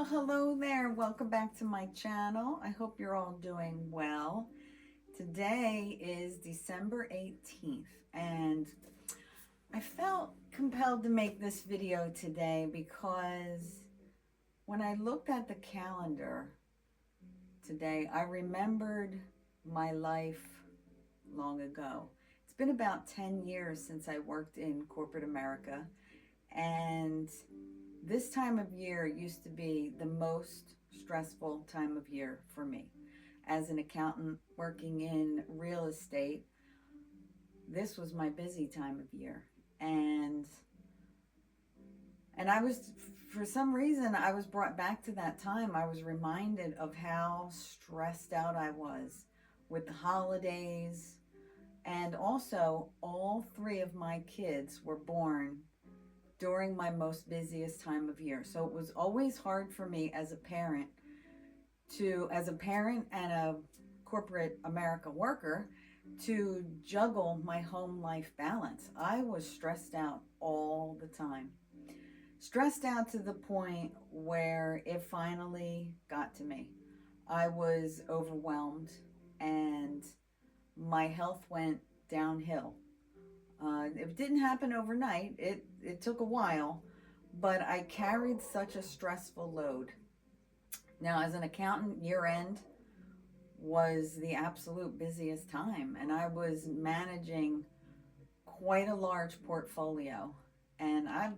Well, hello there. Welcome back to my channel. I hope you're all doing well. Today is December 18th, and I felt compelled to make this video today because when I looked at the calendar today, I remembered my life long ago. It's been about 10 years since I worked in corporate America, and this time of year used to be the most stressful time of year for me. As an accountant working in real estate, this was my busy time of year. And I was, for some reason, I was brought back to that time. I was reminded of how stressed out I was with the holidays. And also, all three of my kids were born during my most busiest time of year. So it was always hard for me as a parent and a corporate America worker, to juggle my home life balance. I was stressed out all the time. Stressed out to the point where it finally got to me. I was overwhelmed and my health went downhill. It didn't happen overnight. It took a while, but I carried such a stressful load. Now, as an accountant, year end was the absolute busiest time, and I was managing quite a large portfolio. And I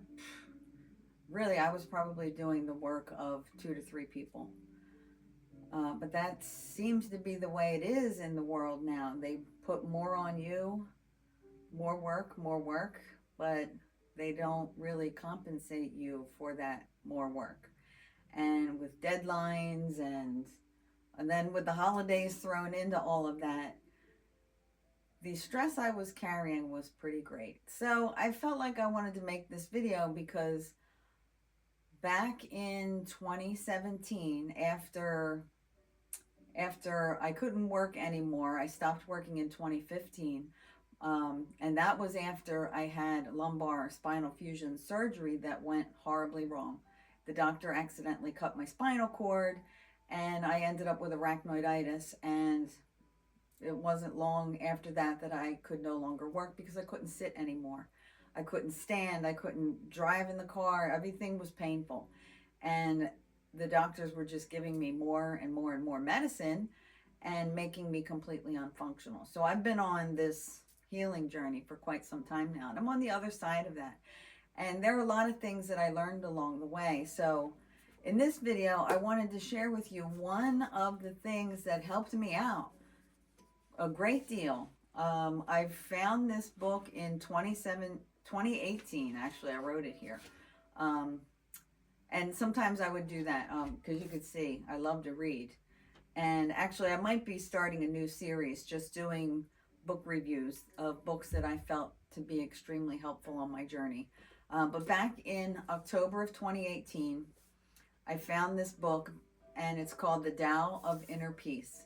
was probably doing the work of 2 to 3 people. But that seems to be the way it is in the world now. They put more on you, more work, but they don't really compensate you for that more work. And with deadlines and then with the holidays thrown into all of that, the stress I was carrying was pretty great. So I felt like I wanted to make this video because back in 2017, after I couldn't work anymore, I stopped working in 2015. And that was after I had lumbar spinal fusion surgery that went horribly wrong. The doctor accidentally cut my spinal cord, and I ended up with arachnoiditis. And it wasn't long after that that I could no longer work because I couldn't sit anymore. I couldn't stand. I couldn't drive in the car. Everything was painful. And the doctors were just giving me more and more and more medicine and making me completely unfunctional. So I've been on this healing journey for quite some time now, and I'm on the other side of that. And there are a lot of things that I learned along the way. So in this video, I wanted to share with you one of the things that helped me out a great deal. I found this book in 2018. Actually, I wrote it here. And sometimes I would do that because you could see I love to read. And actually, I might be starting a new series just doing book reviews of books that I felt to be extremely helpful on my journey. But back in October of 2018, I found this book, and it's called The Tao of Inner Peace.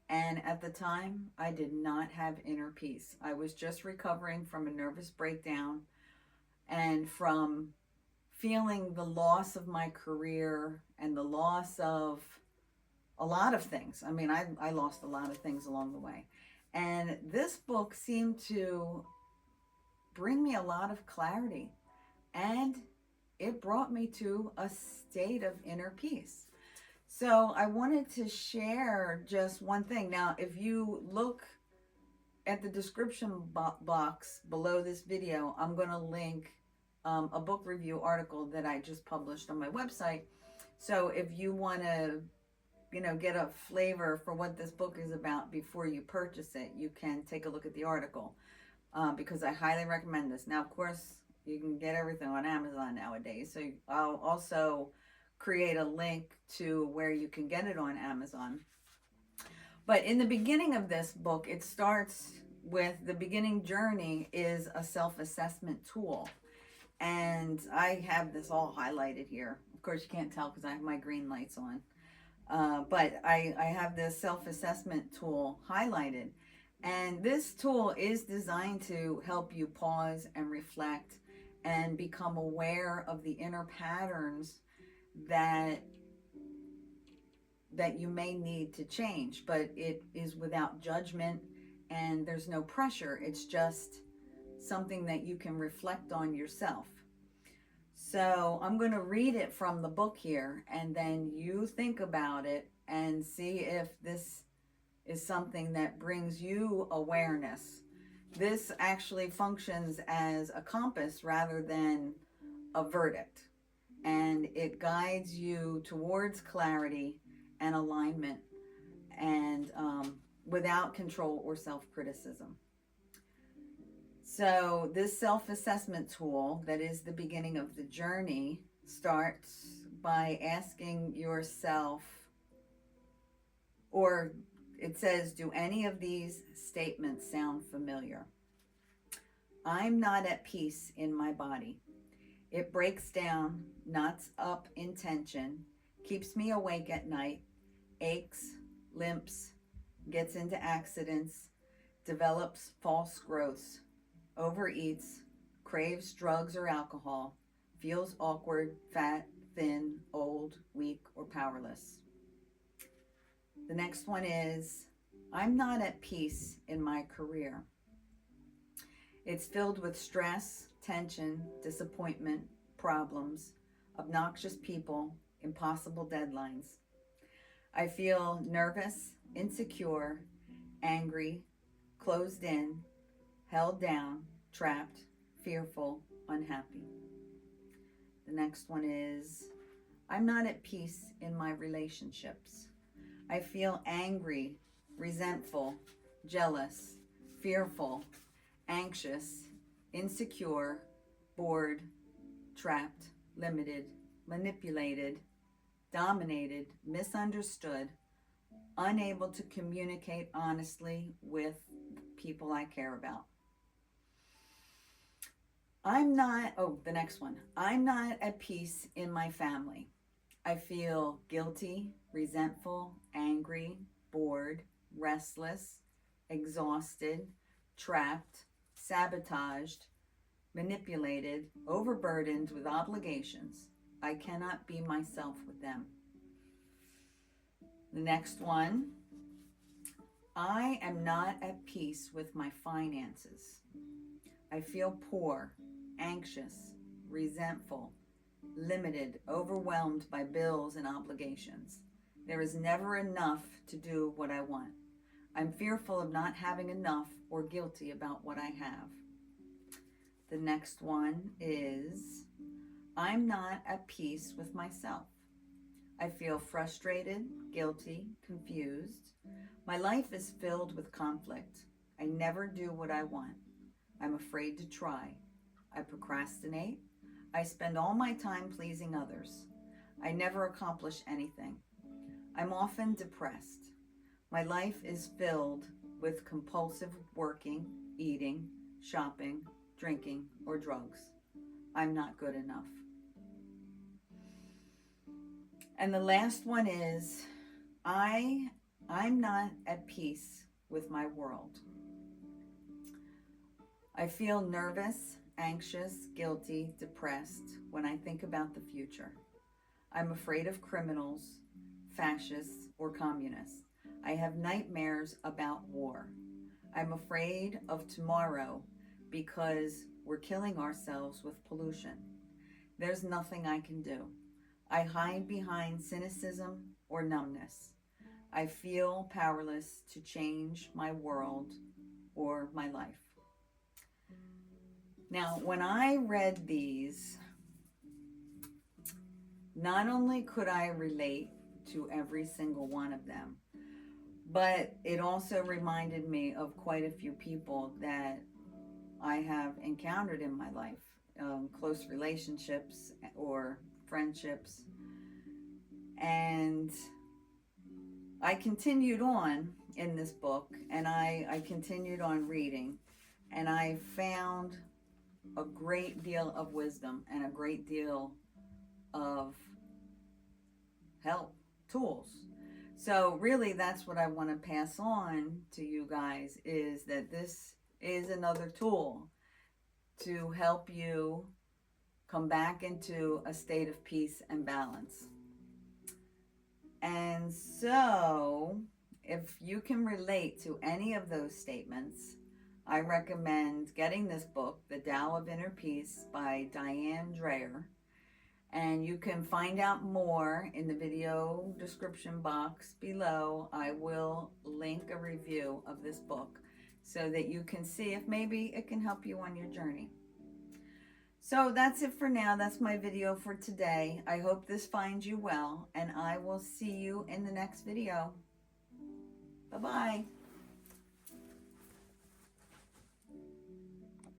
And at the time, I did not have inner peace. I was just recovering from a nervous breakdown and from feeling the loss of my career and the loss of a lot of things. I mean, I lost a lot of things along the way. And this book seemed to bring me a lot of clarity, and it brought me to a state of inner peace. So I wanted to share just one thing. Now, if you look at the description box below this video, I'm going to link a book review article that I just published on my website. So if you want to, get a flavor for what this book is about before you purchase it, you can take a look at the article because I highly recommend this. Now, of course, you can get everything on Amazon nowadays. So I'll also create a link to where you can get it on Amazon. But in the beginning of this book, it starts with the beginning journey is a self-assessment tool. And I have this all highlighted here. Of course, you can't tell because I have my green lights on. But I have this self-assessment tool highlighted. And this tool is designed to help you pause and reflect and become aware of the inner patterns that that you may need to change, but it is without judgment and there's no pressure. It's just something that you can reflect on yourself. So I'm going to read it from the book here, and then you think about it and see if this is something that brings you awareness. This actually functions as a compass rather than a verdict, and it guides you towards clarity and alignment, and without control or self-criticism. So this self-assessment tool that is the beginning of the journey starts by asking yourself, or it says, do any of these statements sound familiar? I'm not at peace in my body. It breaks down, knots up in tension, keeps me awake at night, aches, limps, gets into accidents, develops false growths, overeats, craves drugs or alcohol, feels awkward, fat, thin, old, weak, or powerless. The next one is, I'm not at peace in my career. It's filled with stress, tension, disappointment, problems, obnoxious people, impossible deadlines. I feel nervous, insecure, angry, closed in, held down, trapped, fearful, unhappy. The next one is, I'm not at peace in my relationships. I feel angry, resentful, jealous, fearful, anxious, insecure, bored, trapped, limited, manipulated, dominated, misunderstood, unable to communicate honestly with people I care about. The next one. I'm not at peace in my family. I feel guilty, resentful, angry, bored, restless, exhausted, trapped, sabotaged, manipulated, overburdened with obligations. I cannot be myself with them. The next one. I am not at peace with my finances. I feel poor, anxious, resentful, limited, overwhelmed by bills and obligations. There is never enough to do what I want. I'm fearful of not having enough or guilty about what I have. The next one is, I'm not at peace with myself. I feel frustrated, guilty, confused. My life is filled with conflict. I never do what I want. I'm afraid to try. I procrastinate. I spend all my time pleasing others. I never accomplish anything. I'm often depressed. My life is filled with compulsive working, eating, shopping, drinking, or drugs. I'm not good enough. And the last one is, I'm not at peace with my world. I feel nervous, anxious, guilty, depressed when I think about the future. I'm afraid of criminals, fascists, or communists. I have nightmares about war. I'm afraid of tomorrow because we're killing ourselves with pollution. There's nothing I can do. I hide behind cynicism or numbness. I feel powerless to change my world or my life. Now, when I read these, not only could I relate to every single one of them, but it also reminded me of quite a few people that I have encountered in my life, close relationships or friendships. And I continued on in this book, and I continued on reading, and I found a great deal of wisdom and a great deal of help, tools. So really that's what I want to pass on to you guys, is that this is another tool to help you come back into a state of peace and balance. And so, if you can relate to any of those statements, I recommend getting this book, The Tao of Inner Peace by Diane Dreher. And you can find out more in the video description box below. I will link a review of this book so that you can see if maybe it can help you on your journey. So that's it for now. That's my video for today. I hope this finds you well, and I will see you in the next video. Bye-bye.